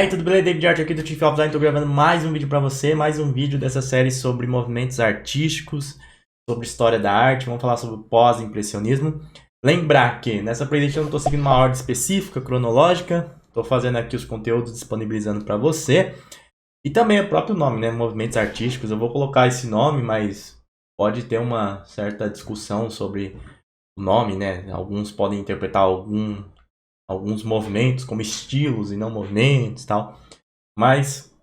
aí, tudo beleza? David Art aqui do Chief of Design. Estou gravando mais um vídeo para você, mais um vídeo dessa série sobre movimentos artísticos, sobre história da arte. Vamos falar sobre o pós-impressionismo. Lembrar que nessa playlist eu não estou seguindo uma ordem específica, cronológica. Estou fazendo aqui os conteúdos disponibilizando para você. E também o próprio nome, né? Movimentos artísticos. Eu vou colocar esse nome, mas pode ter uma certa discussão sobre o nome, né? Alguns podem interpretar alguns movimentos como estilos e não movimentos e tal. Mas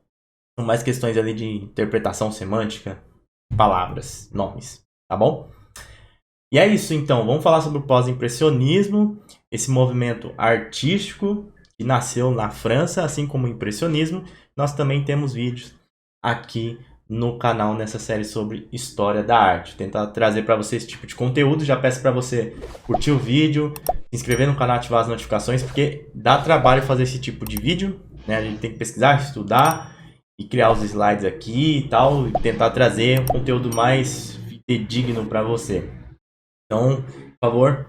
são mais questões ali de interpretação semântica, palavras, nomes, tá bom? E é isso então, vamos falar sobre o pós-impressionismo, esse movimento artístico que nasceu na França, assim como o impressionismo. Nós também temos vídeos aqui no canal nessa série sobre história da arte. Vou tentar trazer para você esse tipo de conteúdo. Já peço para você curtir o vídeo, se inscrever no canal, ativar as notificações, porque dá trabalho fazer esse tipo de vídeo, né? A gente tem que pesquisar, estudar e criar os slides aqui e tal, e tentar trazer um conteúdo mais fidedigno para você. Então, por favor,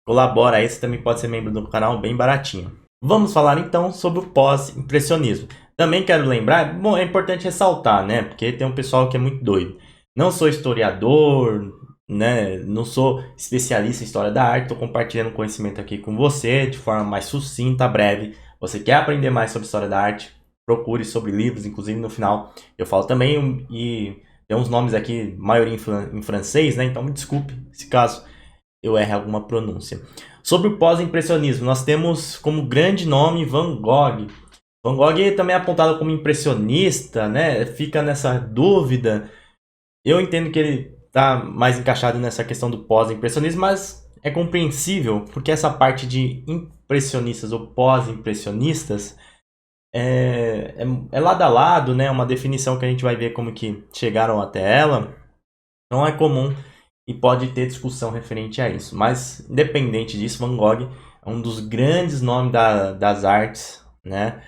colabora aí, você também pode ser membro do canal bem baratinho. Vamos falar então sobre o pós-impressionismo. Também quero lembrar, bom, é importante ressaltar, né? Porque tem um pessoal que é muito doido. Não sou historiador, né? Não sou especialista em história da arte. Estou compartilhando conhecimento aqui com você de forma mais sucinta, breve. Você quer aprender mais sobre história da arte? Procure sobre livros, inclusive no final eu falo também. E tem uns nomes aqui, maioria em francês, né? Então me desculpe se caso eu erre alguma pronúncia. Sobre o pós-impressionismo, nós temos como grande nome Van Gogh. Van Gogh também é apontado como impressionista, né? Fica nessa dúvida. Eu entendo que ele está mais encaixado nessa questão do pós-impressionismo, mas é compreensível, porque essa parte de impressionistas ou pós-impressionistas é lado a lado, né? Uma definição que a gente vai ver como que chegaram até ela. Não é comum e pode ter discussão referente a isso. Mas, independente disso, Van Gogh é um dos grandes nomes das artes, né?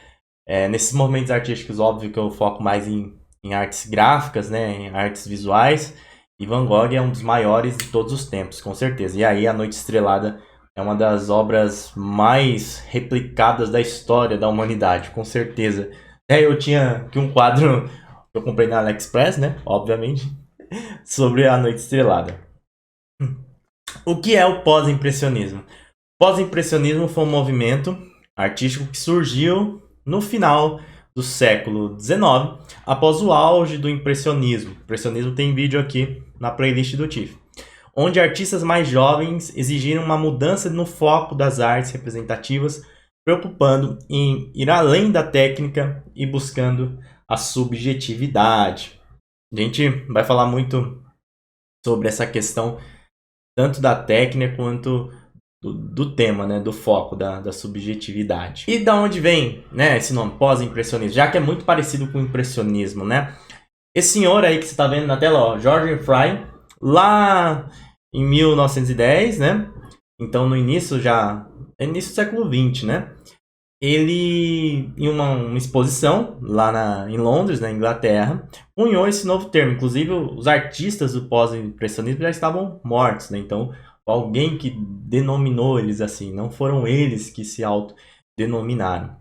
Nesses movimentos artísticos, óbvio que eu foco mais em artes gráficas, né? Em artes visuais. E Van Gogh é um dos maiores de todos os tempos, com certeza. E aí, A Noite Estrelada é uma das obras mais replicadas da história da humanidade, com certeza. Eu tinha aqui um quadro que eu comprei na AliExpress, né? Obviamente, sobre A Noite Estrelada. O que é o pós-impressionismo? Pós-impressionismo foi um movimento artístico que surgiu no final do século XIX, após o auge do impressionismo. O impressionismo tem vídeo aqui na playlist do TIFF, onde artistas mais jovens exigiram uma mudança no foco das artes representativas, preocupando em ir além da técnica e buscando a subjetividade. A gente vai falar muito sobre essa questão tanto da técnica quanto do tema, né, do foco, da subjetividade. E da onde vem, né, esse nome, pós-impressionismo? Já que é muito parecido com o impressionismo, né? Esse senhor aí que você está vendo na tela, ó, George Fry, lá em 1910, né? Então no início do século XX, né? Ele, em uma exposição lá em Londres, na Inglaterra, cunhou esse novo termo. Inclusive, os artistas do pós-impressionismo já estavam mortos, né? Então, alguém que denominou eles assim, não foram eles que se autodenominaram.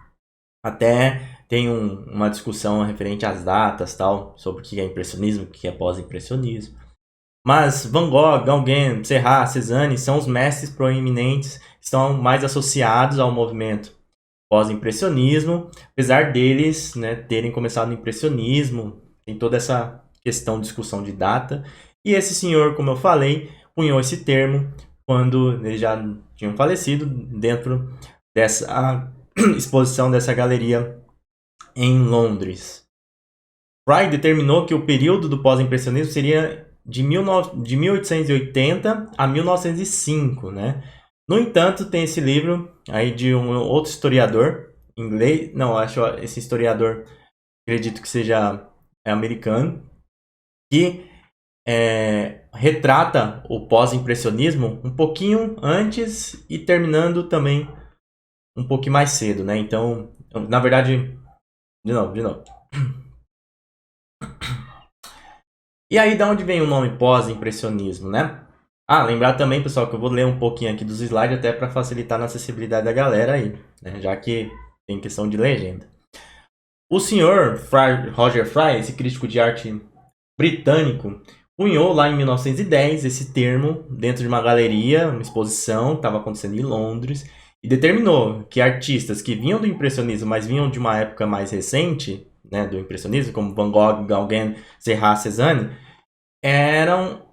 Até tem uma discussão referente às datas, tal, sobre o que é impressionismo, o que é pós-impressionismo. Mas Van Gogh, Gauguin, Serrat, Cézanne são os mestres proeminentes que estão mais associados ao movimento pós-impressionismo, apesar deles, né, terem começado no impressionismo, tem toda essa questão de discussão de data. E esse senhor, como eu falei, cunhou esse termo quando eles já tinham falecido dentro dessa exposição dessa galeria em Londres. Fry determinou que o período do pós-impressionismo seria de 1880 a 1905, né? No entanto, tem esse livro aí de um outro historiador inglês, não, acho esse historiador, acredito que seja americano, que retrata o pós-impressionismo um pouquinho antes e terminando também um pouquinho mais cedo, né? Então, na verdade, de novo. E aí, da onde vem o nome pós-impressionismo, né? Ah, lembrar também, pessoal, que eu vou ler um pouquinho aqui dos slides até para facilitar na acessibilidade da galera aí, né? Já que tem questão de legenda. O senhor Roger Fry, esse crítico de arte britânico, cunhou lá em 1910 esse termo dentro de uma galeria, uma exposição que estava acontecendo em Londres, e determinou que artistas que vinham do impressionismo, mas vinham de uma época mais recente, né, do impressionismo, como Van Gogh, Gauguin, Serrat, Cézanne, eram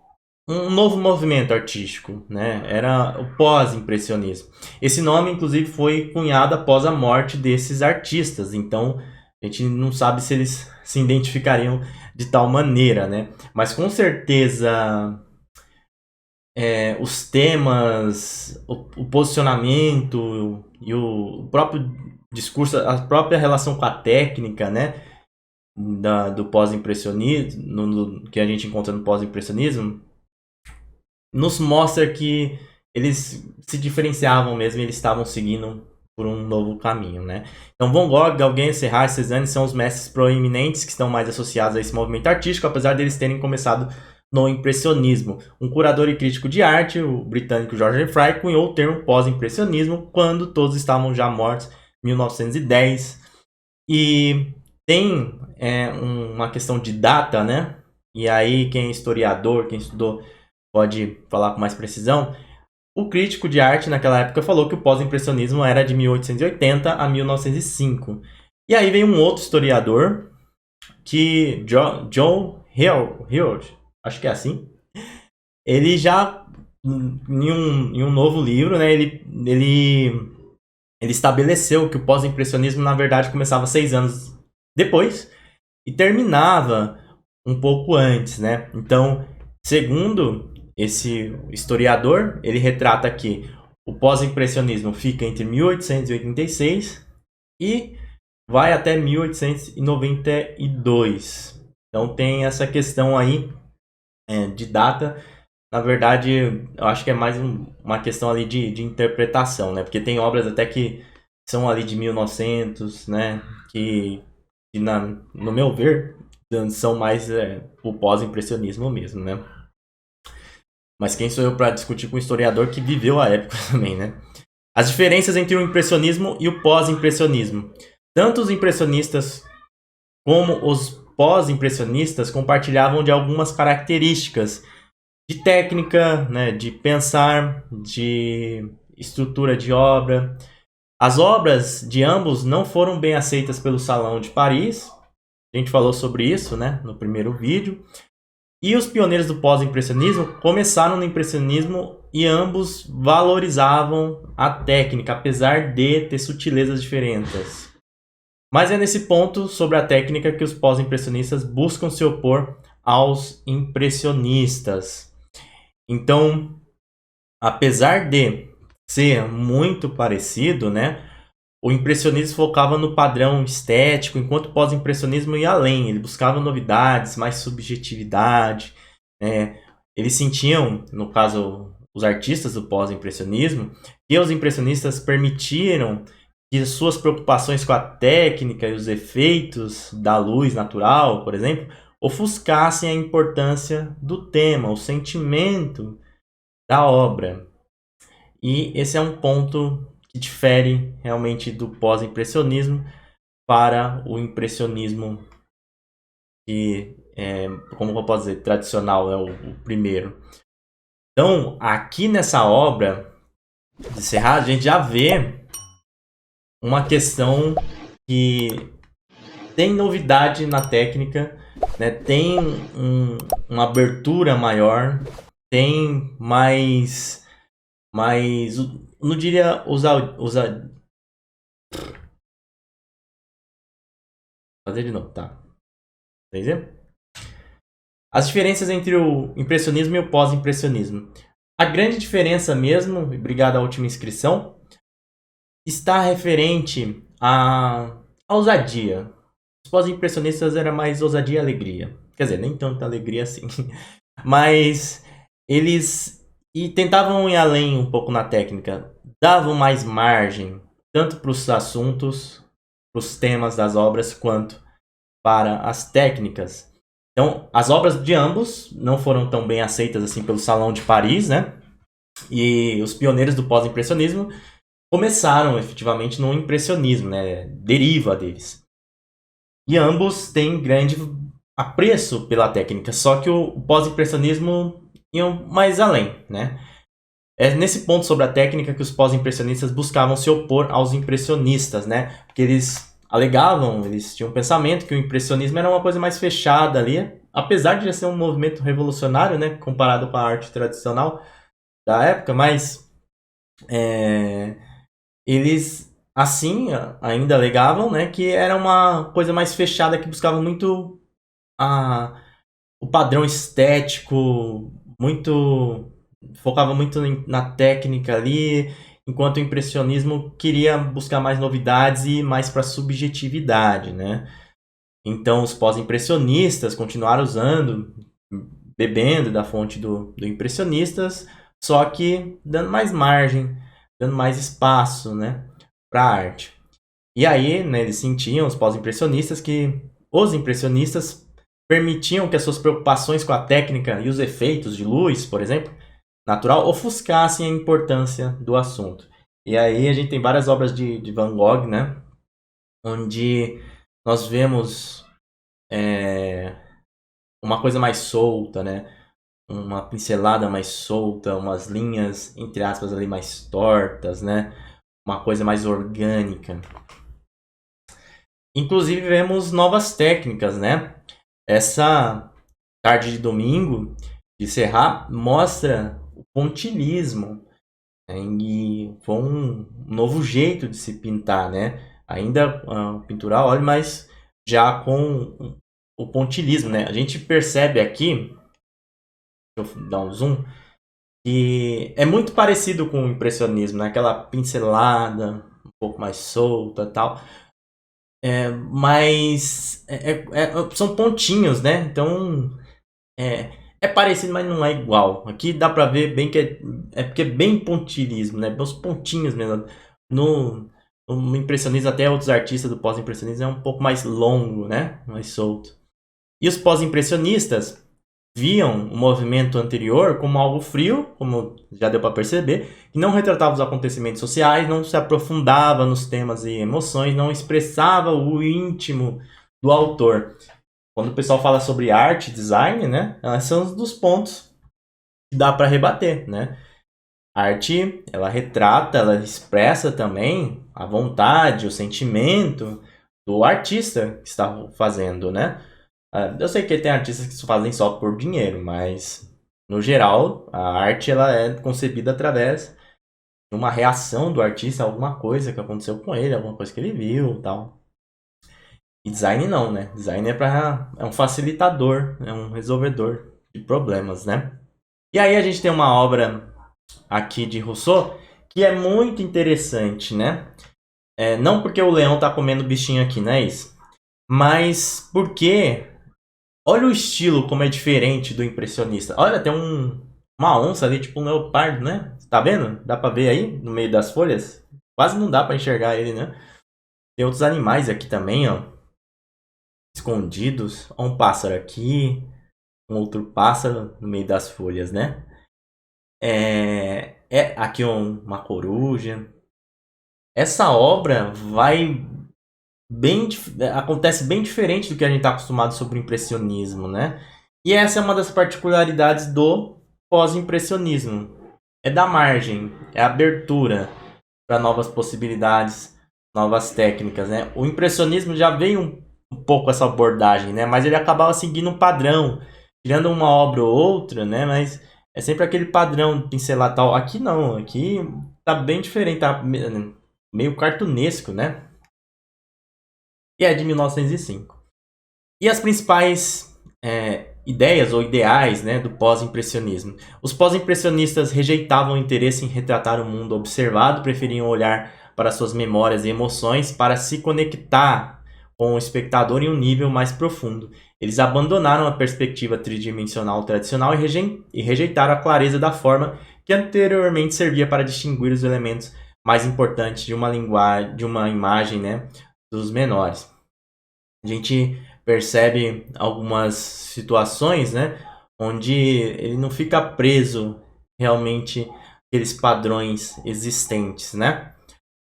um novo movimento artístico, né? Era o pós-impressionismo. Esse nome, inclusive, foi cunhado após a morte desses artistas, então a gente não sabe se eles se identificariam de tal maneira, né? Mas com certeza os temas, o posicionamento e o próprio discurso, a própria relação com a técnica, né? Do pós-impressionismo, que a gente encontra no pós-impressionismo, nos mostra que eles se diferenciavam mesmo, eles estavam seguindo por um novo caminho, né? Então, Van Gogh, Gauguin, Serrat e Cézanne são os mestres proeminentes que estão mais associados a esse movimento artístico, apesar deles terem começado no impressionismo. Um curador e crítico de arte, o britânico George Fry, cunhou o termo pós-impressionismo quando todos estavam já mortos, em 1910. E tem uma questão de data, né? E aí quem é historiador, quem estudou, pode falar com mais precisão. O crítico de arte naquela época falou que o pós-impressionismo era de 1880 a 1905. E aí vem um outro historiador, que John Heald, acho que é assim. Ele já, em um novo livro, né, ele estabeleceu que o pós-impressionismo, na verdade, começava 6 anos depois e terminava um pouco antes, né? Então, segundo esse historiador, ele retrata que o pós-impressionismo fica entre 1886 e vai até 1892. Então tem essa questão aí de data. Na verdade, eu acho que é mais uma questão ali de interpretação, né? Porque tem obras até que são ali de 1900, né? Que no meu ver, são mais o pós-impressionismo mesmo, né? Mas quem sou eu para discutir com um historiador que viveu a época também, né? As diferenças entre o impressionismo e o pós-impressionismo. Tanto os impressionistas como os pós-impressionistas compartilhavam de algumas características de técnica, né, de pensar, de estrutura de obra. As obras de ambos não foram bem aceitas pelo Salão de Paris. A gente falou sobre isso, né, no primeiro vídeo. E os pioneiros do pós-impressionismo começaram no impressionismo e ambos valorizavam a técnica, apesar de ter sutilezas diferentes. Mas é nesse ponto sobre a técnica que os pós-impressionistas buscam se opor aos impressionistas. Então, apesar de ser muito parecido, né, o impressionismo focava no padrão estético, enquanto o pós-impressionismo ia além. Ele buscava novidades, mais subjetividade. Eles sentiam, no caso, os artistas do pós-impressionismo, que os impressionistas permitiram que suas preocupações com a técnica e os efeitos da luz natural, por exemplo, ofuscassem a importância do tema, o sentimento da obra. E esse é um ponto que difere realmente do pós-impressionismo para o impressionismo que como eu posso dizer, tradicional, é o primeiro. Então, aqui nessa obra de Serrat, a gente já vê uma questão que tem novidade na técnica, né? Tem uma abertura maior, tem mais não diria usar fazer de novo, tá? Entendeu? As diferenças entre o impressionismo e o pós-impressionismo. A grande diferença mesmo, obrigado à última inscrição, está referente à ousadia. Os pós-impressionistas era mais ousadia e alegria. Quer dizer, nem tanta alegria assim. Mas eles tentavam ir além um pouco na técnica. Davam mais margem, tanto para os assuntos, para os temas das obras, quanto para as técnicas. Então, as obras de ambos não foram tão bem aceitas assim pelo Salão de Paris, né? E os pioneiros do pós-impressionismo começaram efetivamente no impressionismo, né? Deriva deles. E ambos têm grande apreço pela técnica, só que o pós-impressionismo ia mais além, né? É nesse ponto sobre a técnica que os pós-impressionistas buscavam se opor aos impressionistas, né? Porque eles alegavam, eles tinham um pensamento que o impressionismo era uma coisa mais fechada ali, apesar de já ser um movimento revolucionário, né? Comparado com a arte tradicional da época, mas eles assim ainda alegavam, né, que era uma coisa mais fechada que buscava muito a, o padrão estético, muito focava muito na técnica ali, enquanto o impressionismo queria buscar mais novidades e mais para subjetividade, né? Então os pós-impressionistas continuaram usando, bebendo da fonte do impressionistas, só que dando mais margem, dando mais espaço, né, para a arte. E aí, né, eles sentiam, os pós-impressionistas, que os impressionistas permitiam que as suas preocupações com a técnica e os efeitos de luz, por exemplo, natural, ofuscassem a importância do assunto. E aí a gente tem várias obras de Van Gogh, né, onde nós vemos uma coisa mais solta, né, uma pincelada mais solta, umas linhas, entre aspas, ali mais tortas, né, uma coisa mais orgânica. Inclusive vemos novas técnicas, né? Essa tarde de domingo de Serra mostra o pontilhismo, né? E foi um novo jeito de se pintar, né? Ainda pintura a óleo, mas já com o pontilhismo, né? A gente percebe aqui, deixa eu dar um zoom, que é muito parecido com o impressionismo, né? Aquela pincelada um pouco mais solta e tal. Mas são pontinhos, né? Então é parecido, mas não é igual. Aqui dá pra ver bem que é porque é bem pontilhismo, né? Os pontinhos mesmo. No, no impressionismo, até outros artistas do pós-impressionismo é um pouco mais longo, né? Mais solto. E os pós-impressionistas viam o movimento anterior como algo frio, como já deu para perceber, que não retratava os acontecimentos sociais, não se aprofundava nos temas e emoções, não expressava o íntimo do autor. Quando o pessoal fala sobre arte, design, né, esses são dos pontos que dá para rebater, né? A arte, ela retrata, ela expressa também a vontade, o sentimento do artista que está fazendo, né? Eu sei que tem artistas que fazem só por dinheiro, mas no geral a arte ela é concebida através de uma reação do artista a alguma coisa que aconteceu com ele, alguma coisa que ele viu, tal. E design não, né? Design é um facilitador, é um resolvedor de problemas, né? E aí a gente tem uma obra aqui de Rousseau que é muito interessante, né? Não porque o leão tá comendo bichinho aqui, não é isso? Mas porque olha o estilo como é diferente do impressionista. Olha, tem uma onça ali, tipo um leopardo, né? Tá vendo? Dá pra ver aí no meio das folhas? Quase não dá pra enxergar ele, né? Tem outros animais aqui também, ó. Escondidos. Ó, um pássaro aqui. Um outro pássaro no meio das folhas, né? Aqui uma coruja. Essa obra acontece bem diferente do que a gente está acostumado sobre o impressionismo, né? E essa é uma das particularidades do pós-impressionismo. É dar margem, é abertura para novas possibilidades, novas técnicas, né? O impressionismo já veio um pouco essa abordagem, né? Mas ele acabava seguindo um padrão, tirando uma obra ou outra, né? Mas é sempre aquele padrão de pincelar tal. Aqui não, aqui tá bem diferente, tá meio cartunesco, né? E é de 1905. E as principais ideias ou ideais, né, do pós-impressionismo? Os pós-impressionistas rejeitavam o interesse em retratar o mundo observado, preferiam olhar para suas memórias e emoções para se conectar com o espectador em um nível mais profundo. Eles abandonaram a perspectiva tridimensional tradicional e rejeitaram a clareza da forma que anteriormente servia para distinguir os elementos mais importantes de uma linguagem, de uma imagem, né, dos menores. A gente percebe algumas situações, né, onde ele não fica preso realmente aqueles padrões existentes, né?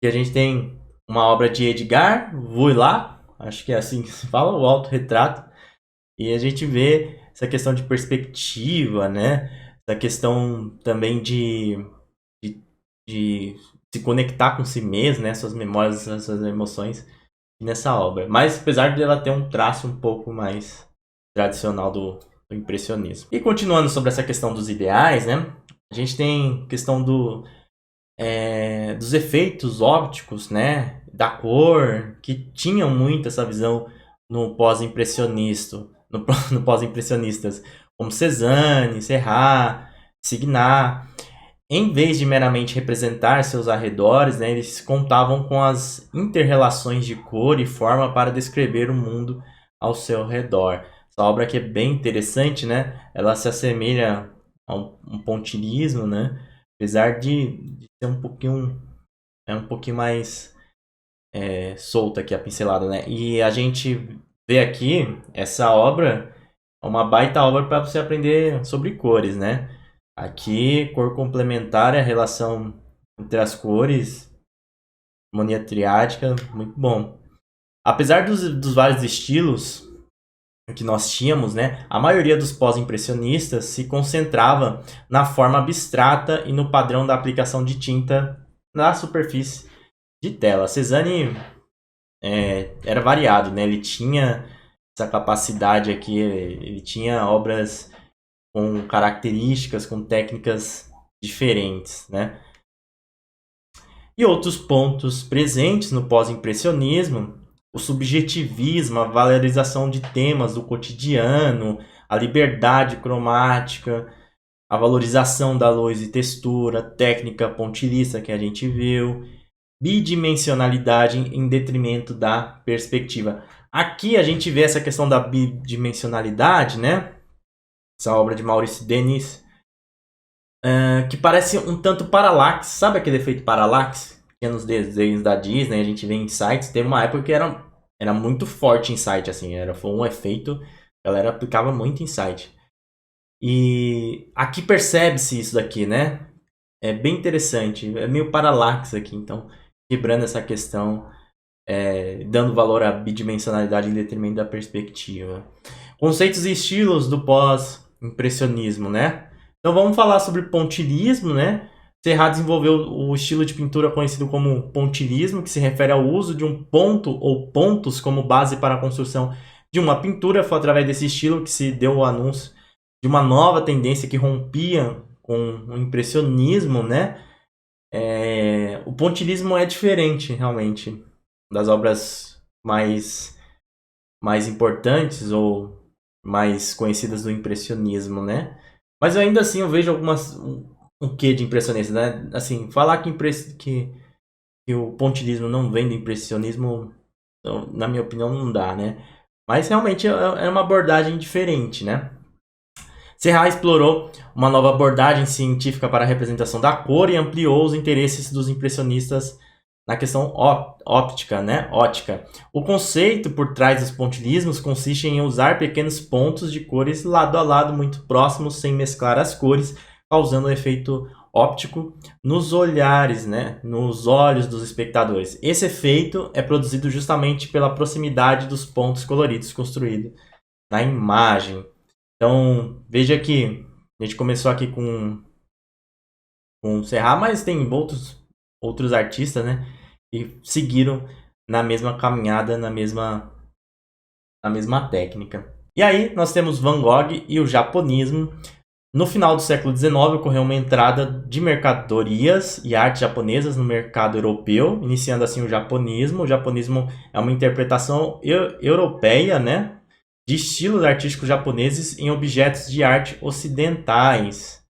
E a gente tem uma obra de Edgar Vuillard, acho que é assim que se fala, o autorretrato. E a gente vê essa questão de perspectiva, né? Essa questão também de, de se conectar com si mesmo, né? Suas memórias, suas emoções nessa obra. Mas apesar dela ter um traço um pouco mais tradicional do impressionismo. E continuando sobre essa questão dos ideais, né? A gente tem questão dos efeitos ópticos, né? Da cor, que tinham muito essa visão no pós-impressionista, no pós-impressionistas, como Cézanne, Serrat, Signac. Em vez de meramente representar seus arredores, né, eles contavam com as interrelações de cor e forma para descrever o mundo ao seu redor. Essa obra aqui é bem interessante, né? Ela se assemelha a um pontilhismo, né? Apesar de ser um pouquinho mais solta aqui a pincelada, né? E a gente vê aqui essa obra, é uma baita obra para você aprender sobre cores, né? Aqui, cor complementar é a relação entre as cores, harmonia triádica, muito bom. Apesar dos vários estilos que nós tínhamos, né, a maioria dos pós-impressionistas se concentrava na forma abstrata e no padrão da aplicação de tinta na superfície de tela. Cézanne era variado, né? Ele tinha essa capacidade aqui, ele tinha obras com características, com técnicas diferentes, né? E outros pontos presentes no pós-impressionismo, o subjetivismo, a valorização de temas do cotidiano, a liberdade cromática, a valorização da luz e textura, técnica pontilhista que a gente viu, bidimensionalidade em detrimento da perspectiva. Aqui a gente vê essa questão da bidimensionalidade, né? Essa obra de Maurice Denis, que parece um tanto paralaxe. Sabe aquele efeito paralaxe que é nos desenhos da Disney? A gente vê em sites. Teve uma época que era muito forte em site, assim. Foi um efeito que a galera aplicava muito em site. E aqui percebe-se isso daqui, né? É bem interessante. É meio paralaxe aqui, então, quebrando essa questão, dando valor à bidimensionalidade em detrimento da perspectiva. Conceitos e estilos do pós-impressionismo, né? Então vamos falar sobre pontilhismo, né? Serrat desenvolveu o estilo de pintura conhecido como pontilhismo, que se refere ao uso de um ponto ou pontos como base para a construção de uma pintura. Foi através desse estilo que se deu o anúncio de uma nova tendência que rompia com o impressionismo, né? O pontilhismo é diferente, realmente, das obras mais importantes ou mais conhecidas do impressionismo, né? Mas ainda assim eu vejo um quê de impressionismo, né? Assim, falar que o pontilhismo não vem do impressionismo, na minha opinião, não dá, né? Mas realmente é uma abordagem diferente, né? Serrat explorou uma nova abordagem científica para a representação da cor e ampliou os interesses dos impressionistas na questão óptica, né? Ótica. O conceito por trás dos pontilhismos consiste em usar pequenos pontos de cores lado a lado muito próximos sem mesclar as cores, causando um efeito óptico nos olhares, né? Nos olhos dos espectadores. Esse efeito é produzido justamente pela proximidade dos pontos coloridos construídos na imagem. Então, veja que a gente começou aqui com Serrat, mas tem outros artistas, né? Que seguiram na mesma caminhada, na mesma técnica. E aí, nós temos Van Gogh e o japonismo. No final do século XIX, ocorreu uma entrada de mercadorias e artes japonesas no mercado europeu, iniciando assim o japonismo. O japonismo é uma interpretação europeia, né? De estilos artísticos japoneses em objetos de arte ocidentais.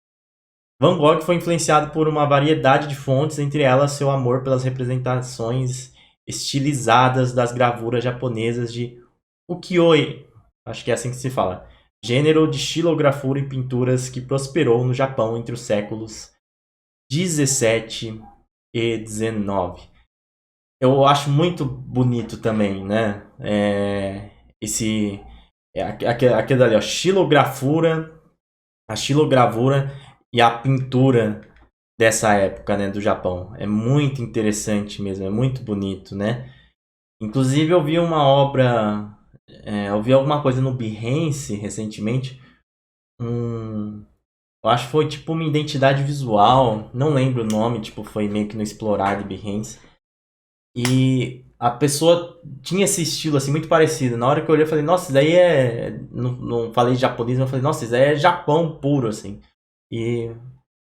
Van Gogh foi influenciado por uma variedade de fontes, entre elas seu amor pelas representações estilizadas das gravuras japonesas de ukiyo-e, acho que é assim que se fala, gênero de xilografura em pinturas que prosperou no Japão entre os séculos 17 e 19. Eu acho muito bonito também, né? Aquele ali, ó, a xilogravura e a pintura dessa época, né, do Japão. É muito interessante mesmo, é muito bonito, né? Inclusive eu vi uma obra, eu vi alguma coisa no Behance recentemente, um, eu acho que foi tipo uma identidade visual, não lembro o nome, tipo foi meio que no explorar de Behance. E a pessoa tinha esse estilo assim muito parecido. Na hora que eu olhei, eu falei, nossa, isso daí é. Não falei japonês, mas eu falei, nossa, isso daí é Japão puro, assim. E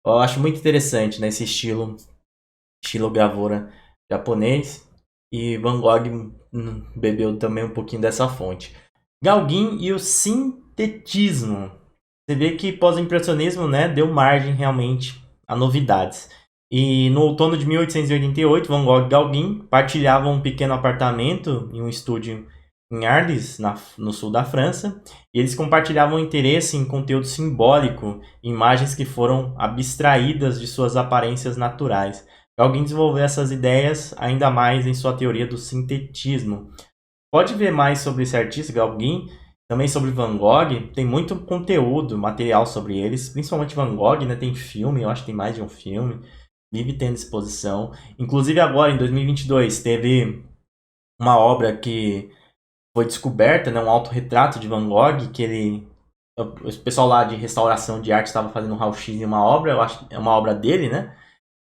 eu acho muito interessante, né, esse estilo gravura japonês. E Van Gogh bebeu também um pouquinho dessa fonte. Gauguin e o sintetismo. Você vê que pós-impressionismo, né, deu margem realmente a novidades. E no outono de 1888, Van Gogh e Gauguin partilhavam um pequeno apartamento em um estúdio em Arles, no sul da França, e eles compartilhavam interesse em conteúdo simbólico, imagens que foram abstraídas de suas aparências naturais. Gauguin desenvolveu essas ideias ainda mais em sua teoria do sintetismo. Pode ver mais sobre esse artista, Gauguin, também sobre Van Gogh. Tem muito conteúdo, material sobre eles, principalmente Van Gogh, né? Tem filme, eu acho que tem mais de um filme. Vive tendo exposição. Inclusive agora, em 2022, teve uma obra que foi descoberta, né? Um autorretrato de Van Gogh, que ele... O pessoal lá de restauração de arte estava fazendo um raio-x em uma obra, eu acho que é uma obra dele, né?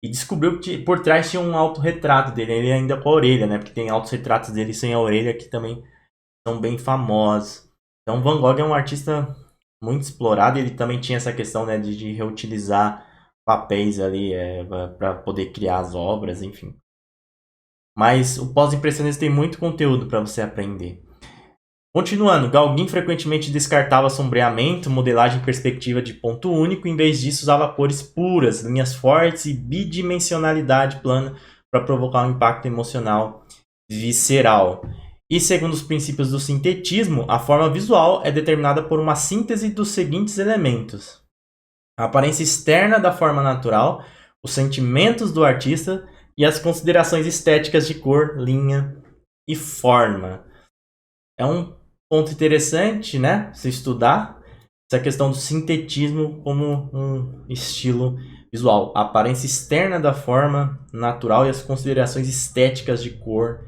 E descobriu que por trás tinha um autorretrato dele, ele ainda com a orelha, né? Porque tem autorretratos dele sem a orelha que também são bem famosos. Então Van Gogh é um artista muito explorado e ele também tinha essa questão, né, de reutilizar papéis ali para poder criar as obras, enfim. Mas o pós-impressionismo tem muito conteúdo para você aprender. Continuando, Gauguin frequentemente descartava sombreamento, modelagem em perspectiva de ponto único, em vez disso usava cores puras, linhas fortes e bidimensionalidade plana para provocar um impacto emocional visceral. E segundo os princípios do sintetismo, a forma visual é determinada por uma síntese dos seguintes elementos: a aparência externa da forma natural, os sentimentos do artista e as considerações estéticas de cor, linha e forma. É um ponto interessante, né? Se estudar essa questão do sintetismo como um estilo visual, a aparência externa da forma natural e as considerações estéticas de cor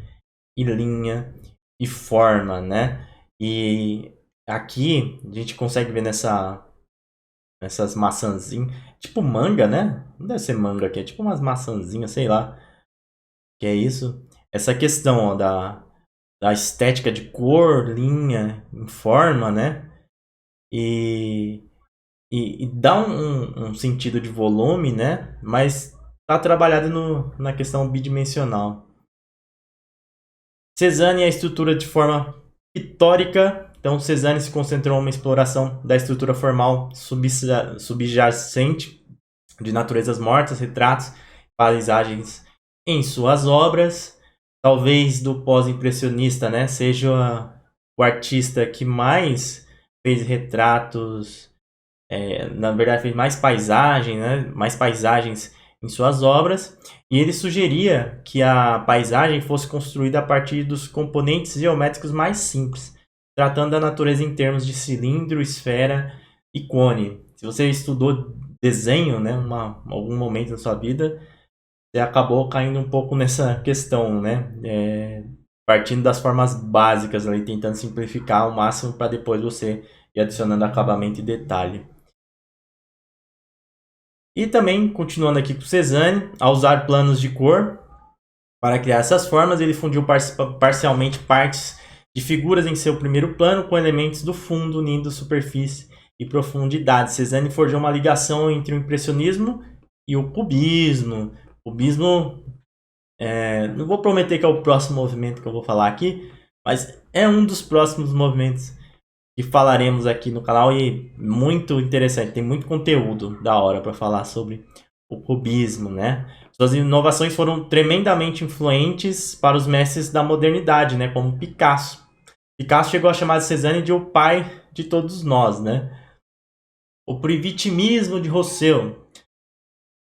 e linha e forma, né? E aqui a gente consegue ver nessas maçãzinhas, tipo manga, né? Não deve ser manga aqui, é tipo umas maçãzinhas, sei lá, que é isso. Essa questão ó, da estética de cor, linha, em forma, né? E, e dá um sentido de volume, né? Mas tá trabalhado na questão bidimensional. Cézanne é a estrutura de forma pictórica. Então, Cézanne se concentrou em uma exploração da estrutura formal subjacente de naturezas mortas, retratos, paisagens em suas obras. Talvez do pós-impressionista, né, seja o artista que mais fez retratos, na verdade fez mais paisagem, né, mais paisagens em suas obras, e ele sugeria que a paisagem fosse construída a partir dos componentes geométricos mais simples, tratando da natureza em termos de cilindro, esfera e cone. Se você estudou desenho, né, algum momento da sua vida, você acabou caindo um pouco nessa questão, né? Partindo das formas básicas ali, tentando simplificar ao máximo para depois você ir adicionando acabamento e detalhe. E também, continuando aqui com Cézanne, ao usar planos de cor para criar essas formas, ele fundiu parcialmente partes de figuras em seu primeiro plano com elementos do fundo, unindo superfície e profundidade. Cézanne forjou uma ligação entre o impressionismo e o cubismo. O cubismo, não vou prometer que é o próximo movimento que eu vou falar aqui, mas é um dos próximos movimentos que falaremos aqui no canal e muito interessante, tem muito conteúdo da hora para falar sobre o cubismo, né? Suas inovações foram tremendamente influentes para os mestres da modernidade, né, como Picasso. Picasso chegou a chamar de Cézanne de o pai de todos nós, né? O privativismo de Rousseau.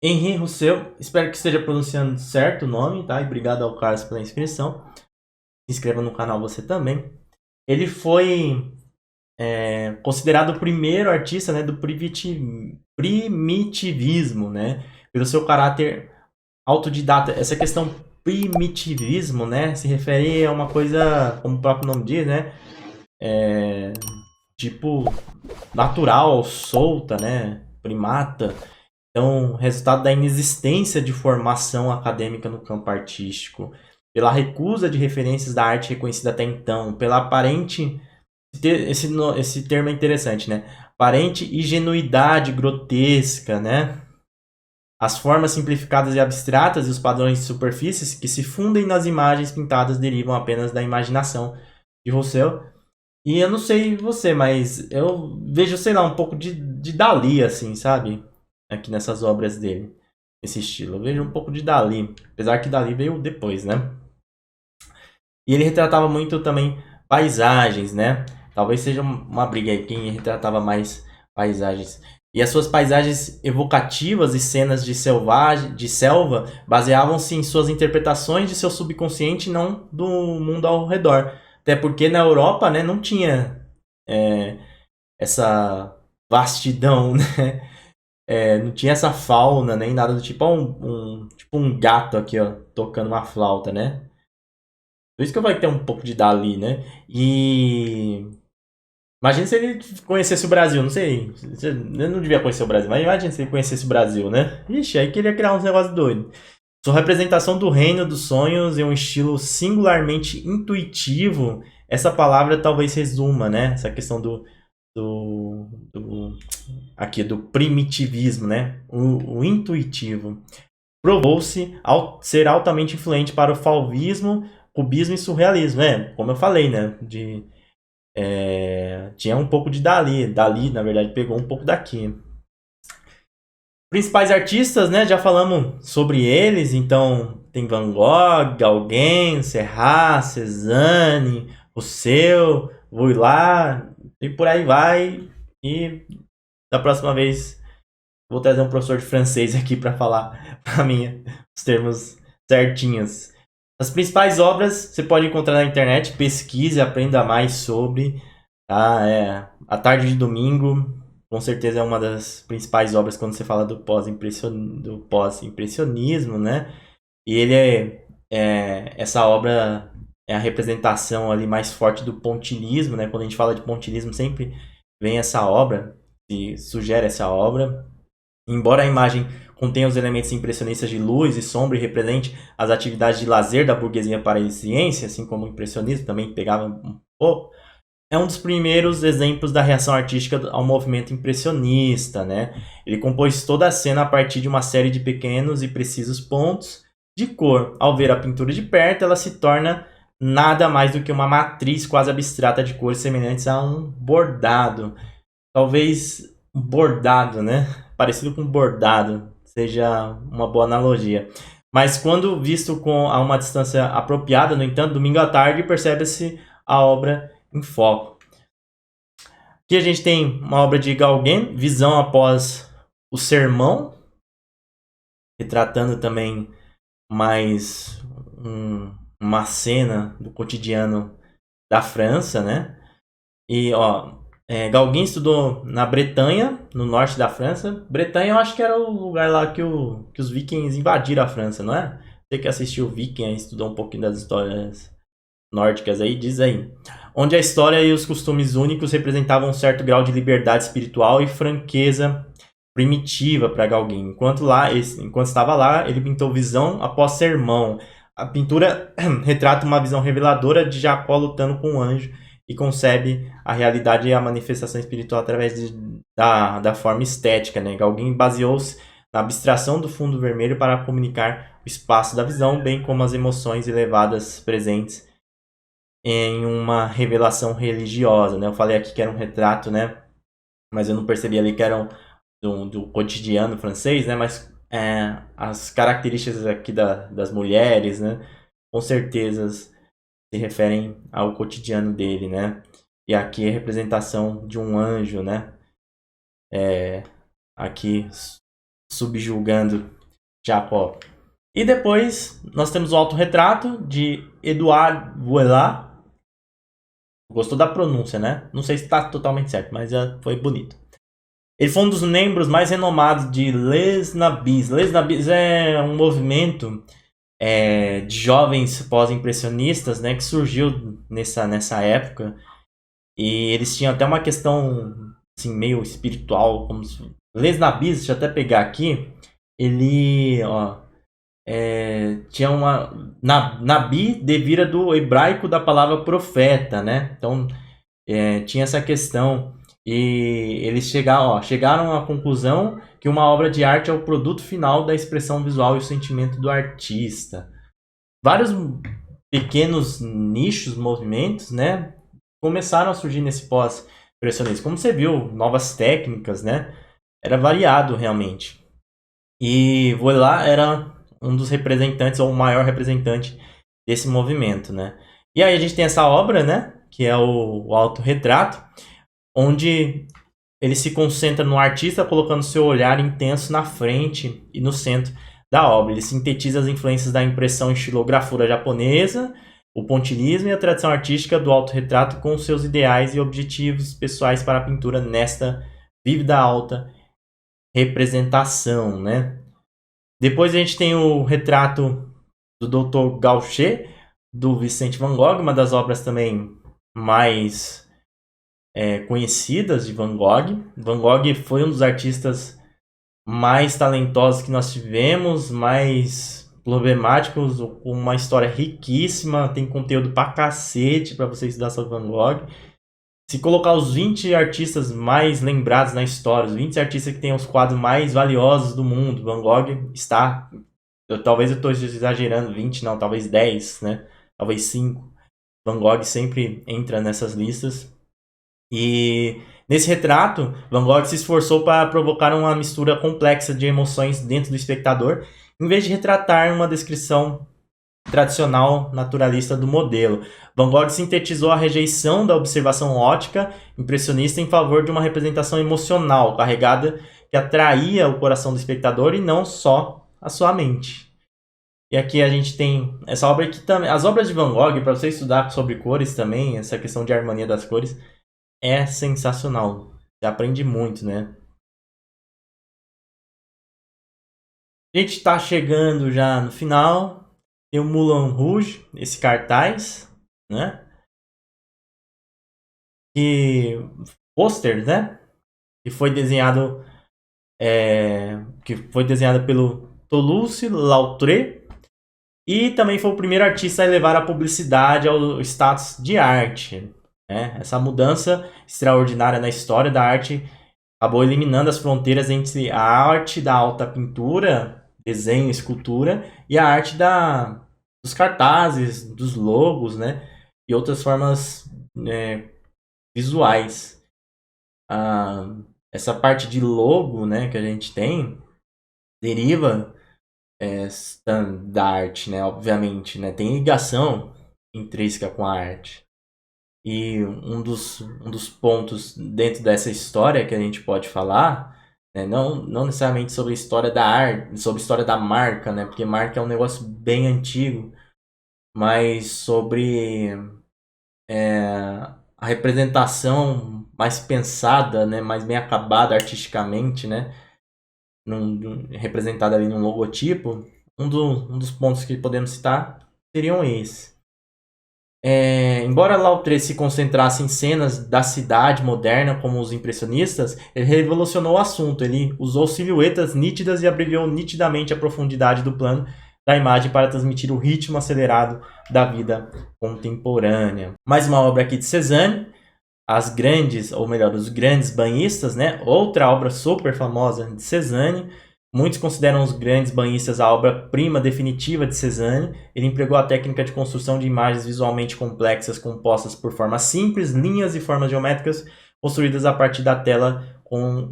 Henri Rousseau, espero que esteja pronunciando certo o nome, tá? E obrigado ao Carlos pela inscrição. Se inscreva no canal você também. Ele foi considerado o primeiro artista, né, do primitivismo, né, pelo seu caráter autodidata. Essa questão primitivismo, né, se refere a uma coisa, como o próprio nome diz, né, tipo natural, solta, né, primata. Então, resultado da inexistência de formação acadêmica no campo artístico, pela recusa de referências da arte reconhecida até então, pela aparente... Esse termo é interessante, né? Aparente ingenuidade grotesca, né? As formas simplificadas e abstratas e os padrões de superfícies que se fundem nas imagens pintadas derivam apenas da imaginação de Rousseau. E eu não sei você, mas eu vejo, sei lá, um pouco de Dalí, assim, sabe? Aqui nessas obras dele, esse estilo. Eu vejo um pouco de Dalí, apesar que Dalí veio depois, né? E ele retratava muito também paisagens, né? Talvez seja uma briga aí, quem retratava mais paisagens. E as suas paisagens evocativas e cenas de selva baseavam-se em suas interpretações de seu subconsciente e não do mundo ao redor. Até porque na Europa, né, não tinha essa vastidão, né? Não tinha essa fauna, nem nada do tipo. Tipo um gato aqui, ó, tocando uma flauta, né? Por isso que vai ter um pouco de Dali, né? E imagina se ele conhecesse o Brasil, não sei. Eu não devia conhecer o Brasil, mas imagina se ele conhecesse o Brasil, né? Ixi, aí queria criar uns negócios doidos. Sua representação do reino dos sonhos em um estilo singularmente intuitivo, essa palavra talvez resuma, né? Essa questão aqui do primitivismo, né? O intuitivo. Provou-se ser altamente influente para o fauvismo, cubismo e surrealismo, né? Como eu falei, né? Tinha um pouco de Dali. Dali, na verdade, pegou um pouco daqui. Principais artistas, né? Já falamos sobre eles. Então, tem Van Gogh, Gauguin, Serrat, Cézanne, Rousseau, Vuillard, e por aí vai. E da próxima vez vou trazer um professor de francês aqui para falar para mim os termos certinhos. As principais obras você pode encontrar na internet, pesquise, aprenda mais sobre. Tá? A Tarde de Domingo, com certeza é uma das principais obras quando você fala do pós-impressionismo, né? E ele essa obra é a representação ali mais forte do pontilhismo, né? Quando a gente fala de pontilhismo, sempre vem essa obra, e sugere essa obra. Embora a imagem contenha os elementos impressionistas de luz e sombra e represente as atividades de lazer da burguesia parisiense, assim como o impressionismo também pegava um pouco, é um dos primeiros exemplos da reação artística ao movimento impressionista, né? Ele compôs toda a cena a partir de uma série de pequenos e precisos pontos de cor. Ao ver a pintura de perto, ela se torna nada mais do que uma matriz quase abstrata de cores semelhantes a um bordado. Talvez um bordado, né? Parecido com bordado, seja uma boa analogia. Mas quando visto a uma distância apropriada, no entanto, domingo à tarde, percebe-se a obra em foco. Aqui a gente tem uma obra de Gauguin, Visão após o Sermão, retratando também mais uma cena do cotidiano da França, né? E, Gauguin estudou na Bretanha, no norte da França. Bretanha eu acho que era o lugar lá que os vikings invadiram a França, não é? Você que assistiu Viking e estudou um pouquinho das histórias nórdicas aí, diz aí. Onde a história e os costumes únicos representavam um certo grau de liberdade espiritual e franqueza primitiva para Gauguin. Enquanto estava lá, ele pintou Visão após Sermão. A pintura retrata uma visão reveladora de Jacó lutando com um anjo e concebe a realidade e a manifestação espiritual através da forma estética, né? Gauguin baseou-se na abstração do fundo vermelho para comunicar o espaço da visão, bem como as emoções elevadas presentes em uma revelação religiosa, né? Eu falei aqui que era um retrato, né? Mas eu não percebi ali que era do cotidiano francês, né? Mas as características aqui das mulheres, né? Com certeza se referem ao cotidiano dele, né? E aqui é a representação de um anjo, né? Aqui subjugando Jacó. E depois nós temos o autorretrato de Edouard Vuillard. Gostou da pronúncia, né? Não sei se está totalmente certo, mas foi bonito. Ele foi um dos membros mais renomados de Les Nabis. Les Nabis é um movimento de jovens pós-impressionistas, né, que surgiu nessa época. E eles tinham até uma questão assim, meio espiritual, como se... Les Nabis, deixa eu até pegar aqui, ele, ó, tinha uma... Nabi devira do hebraico da palavra profeta, né? Então, tinha essa questão. E eles chegaram à conclusão que uma obra de arte é o produto final da expressão visual e o sentimento do artista. Vários pequenos nichos, movimentos, né, começaram a surgir nesse pós-impressionismo. Como você viu, novas técnicas, né? Era variado realmente. E Voillard era um dos representantes, ou o maior representante desse movimento, né? E aí a gente tem essa obra, né, que é o autorretrato, onde ele se concentra no artista colocando seu olhar intenso na frente e no centro da obra. Ele sintetiza as influências da impressão em estilografura japonesa, o pontilhismo e a tradição artística do autorretrato com seus ideais e objetivos pessoais para a pintura nesta vívida alta representação, né? Depois a gente tem o retrato do Dr. Gaucher, do Vicente Van Gogh, uma das obras também mais conhecidas de Van Gogh. Van Gogh foi um dos artistas mais talentosos que nós tivemos, mais problemáticos, com uma história riquíssima, tem conteúdo pra cacete pra você estudar sobre Van Gogh. Se colocar os 20 artistas mais lembrados na história, os 20 artistas que têm os quadros mais valiosos do mundo, Van Gogh está... talvez eu estou exagerando, 20 não, talvez 10, né? Talvez 5. Van Gogh sempre entra nessas listas. E nesse retrato, Van Gogh se esforçou para provocar uma mistura complexa de emoções dentro do espectador, em vez de retratar uma descrição tradicional naturalista do modelo. Van Gogh sintetizou a rejeição da observação ótica impressionista em favor de uma representação emocional, carregada, que atraía o coração do espectador e não só a sua mente. E aqui a gente tem essa obra aqui também. As obras de Van Gogh, para você estudar sobre cores também, essa questão de harmonia das cores, é sensacional. Você aprende muito, né? A gente está chegando já no final. Tem o Moulin Rouge, esse cartaz, né? E pôster, né? Que foi desenhado pelo Toulouse-Lautrec e também foi o primeiro artista a elevar a publicidade ao status de arte. Né? Essa mudança extraordinária na história da arte acabou eliminando as fronteiras entre a arte da alta pintura, desenho, escultura, e a arte dos cartazes, dos logos, né? E outras formas visuais. Essa parte de logo, né, que a gente tem deriva da arte, né? Obviamente, né? Tem ligação intrínseca com a arte. E um dos pontos dentro dessa história que a gente pode falar, né, não necessariamente sobre a história da arte, sobre a história da marca, né, porque marca é um negócio bem antigo, mas sobre a representação mais pensada, né, mais bem acabada artisticamente, né, representada ali num logotipo, um dos pontos que podemos citar seriam esses. Embora Lautrec se concentrasse em cenas da cidade moderna, como os impressionistas, ele revolucionou o assunto. Ele usou silhuetas nítidas e abreviou nitidamente a profundidade do plano da imagem para transmitir o ritmo acelerado da vida contemporânea. Mais uma obra aqui de Cézanne, os grandes banhistas, né? Outra obra super famosa de Cézanne. Muitos consideram os grandes banhistas a obra-prima definitiva de Cézanne. Ele empregou a técnica de construção de imagens visualmente complexas compostas por formas simples, linhas e formas geométricas construídas a partir da tela com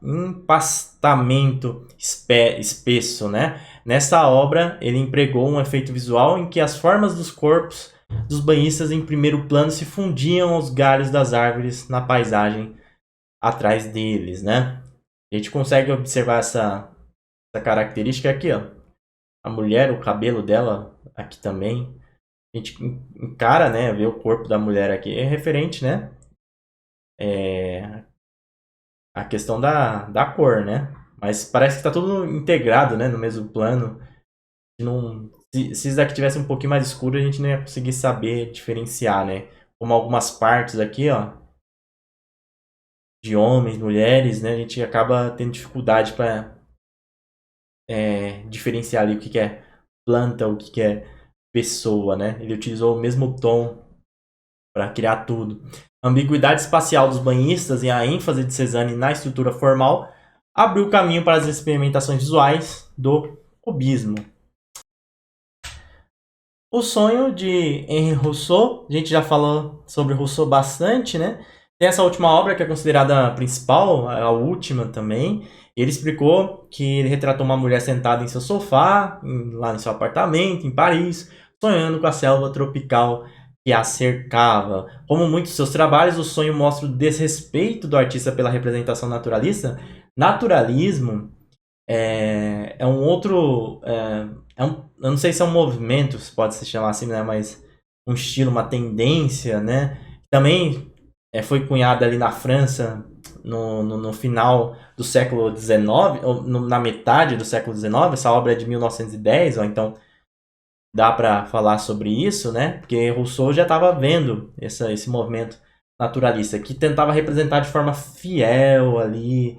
empastamento espesso, né? Nessa obra, ele empregou um efeito visual em que as formas dos corpos dos banhistas em primeiro plano se fundiam aos galhos das árvores na paisagem atrás deles, né? A gente consegue observar essa característica aqui, ó. A mulher, o cabelo dela aqui também. A gente encara, né? Ver o corpo da mulher aqui. É referente, né? A questão da cor, né? Mas parece que tá tudo integrado, né? No mesmo plano. Não Se esse daqui tivesse um pouquinho mais escuro, a gente não ia conseguir saber diferenciar, né? Como algumas partes aqui, ó, de homens, mulheres, né? A gente acaba tendo dificuldade para diferenciar ali o que é planta, o que é pessoa, né? Ele utilizou o mesmo tom para criar tudo. A ambiguidade espacial dos banhistas e a ênfase de Cézanne na estrutura formal abriu caminho para as experimentações visuais do cubismo. O sonho de Henri Rousseau, a gente já falou sobre Rousseau bastante, né? Tem essa última obra que é considerada a principal, a última também. Ele explicou que ele retratou uma mulher sentada em seu sofá, lá em seu apartamento, em Paris, sonhando com a selva tropical que a cercava. Como muitos de seus trabalhos, o sonho mostra o desrespeito do artista pela representação naturalista. Naturalismo é um outro... eu não sei se é um movimento, se pode se chamar assim, né? Mas um estilo, uma tendência, né? Também foi cunhada ali na França no final do século XIX, ou na metade do século XIX. Essa obra é de 1910, ó, então dá para falar sobre isso, né? Porque Rousseau já estava vendo esse movimento naturalista, que tentava representar de forma fiel ali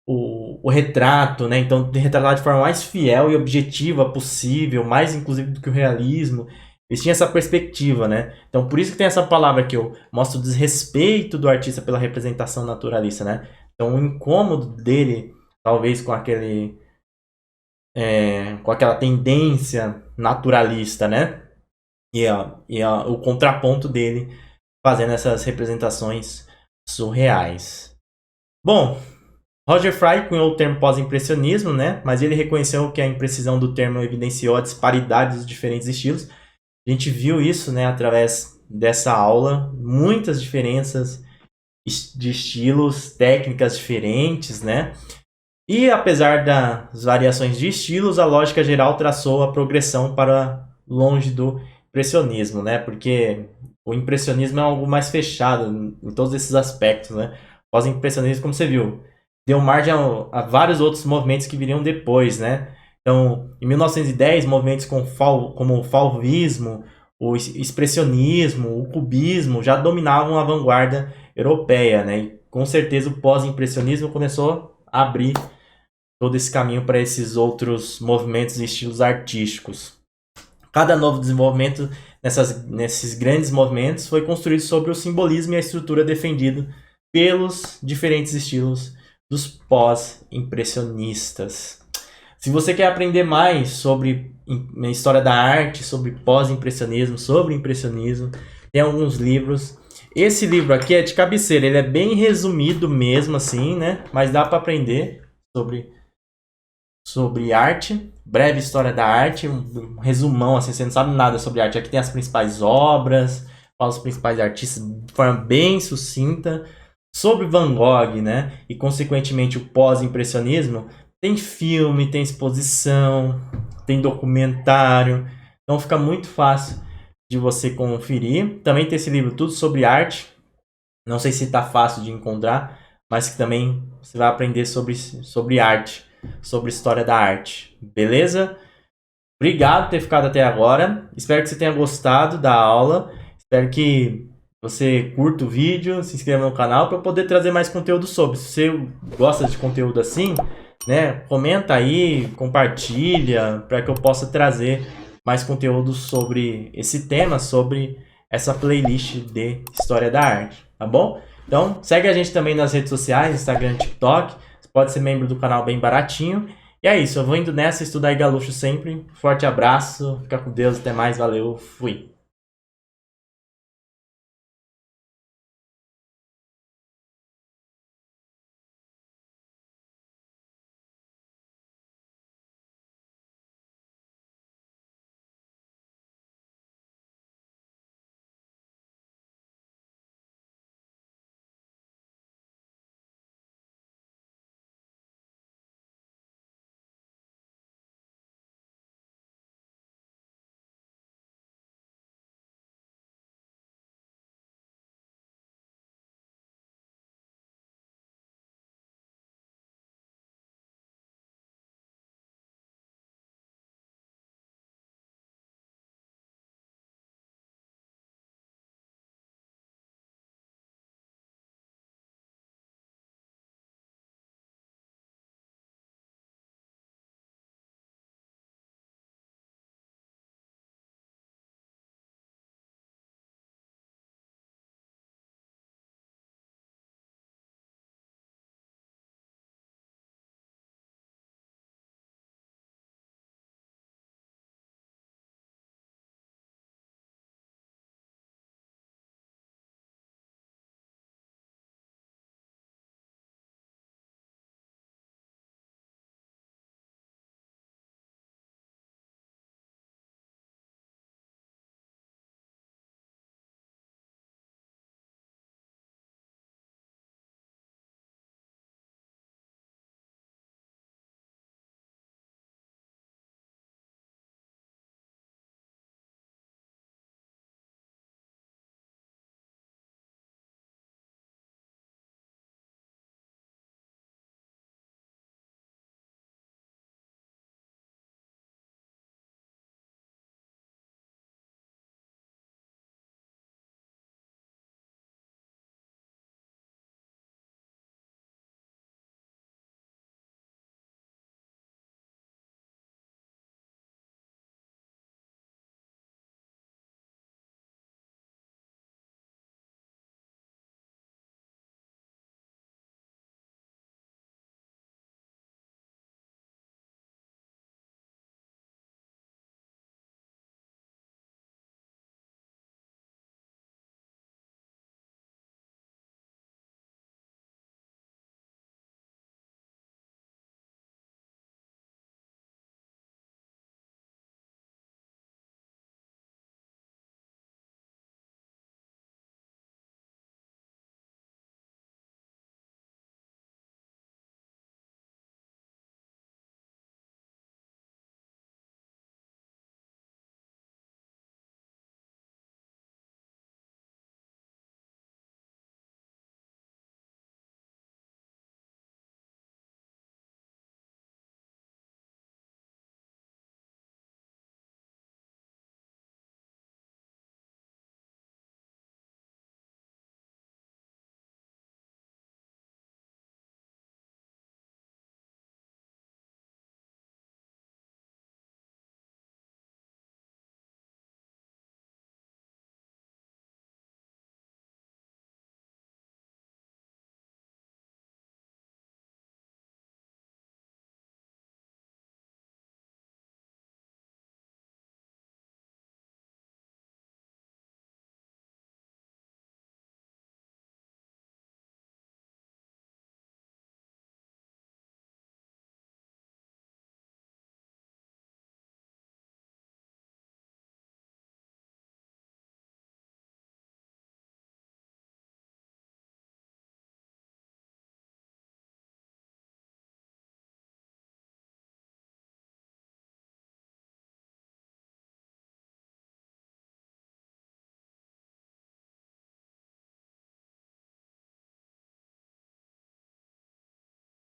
o retrato, né? Então, retratar de forma mais fiel e objetiva possível, mais inclusive do que o realismo. Eles tinham essa perspectiva, né? Então, por isso que tem essa palavra que eu mostro, o desrespeito do artista pela representação naturalista, né? Então, o incômodo dele, talvez com aquela tendência naturalista, né? E o contraponto dele fazendo essas representações surreais. Bom, Roger Fry cunhou o termo pós-impressionismo, né? Mas ele reconheceu que a imprecisão do termo evidenciou a disparidade dos diferentes estilos. A gente viu isso, né, através dessa aula, muitas diferenças de estilos, técnicas diferentes, né? E apesar das variações de estilos, a lógica geral traçou a progressão para longe do impressionismo, né? Porque o impressionismo é algo mais fechado em todos esses aspectos, né? Pós-impressionismo, como você viu, deu margem a vários outros movimentos que viriam depois, né? Então, em 1910, movimentos como o fauvismo, o expressionismo, o cubismo já dominavam a vanguarda europeia, né? E com certeza o pós-impressionismo começou a abrir todo esse caminho para esses outros movimentos e estilos artísticos. Cada novo desenvolvimento nesses grandes movimentos foi construído sobre o simbolismo e a estrutura defendido pelos diferentes estilos dos pós-impressionistas. Se você quer aprender mais sobre a história da arte, sobre pós-impressionismo, sobre impressionismo, tem alguns livros. Esse livro aqui é de cabeceira, ele é bem resumido mesmo assim, né? Mas dá para aprender sobre arte, breve história da arte, um resumão, assim, você não sabe nada sobre arte. Aqui tem as principais obras, fala os principais artistas de forma bem sucinta. Sobre Van Gogh, né, e consequentemente o pós-impressionismo, tem filme, tem exposição, tem documentário, então fica muito fácil de você conferir. Também tem esse livro Tudo Sobre Arte, não sei se está fácil de encontrar, mas que também você vai aprender sobre arte, sobre história da arte, beleza? Obrigado por ter ficado até agora, espero que você tenha gostado da aula, espero que você curta o vídeo, se inscreva no canal para poder trazer mais conteúdo sobre. Se você gosta de conteúdo assim, né, comenta aí, compartilha, para que eu possa trazer mais conteúdo sobre esse tema, sobre essa playlist de História da Arte, tá bom? Então, segue a gente também nas redes sociais, Instagram, TikTok. Você pode ser membro do canal bem baratinho. E é isso, eu vou indo nessa, estudar e galuxo sempre. Forte abraço, fica com Deus, até mais, valeu, fui!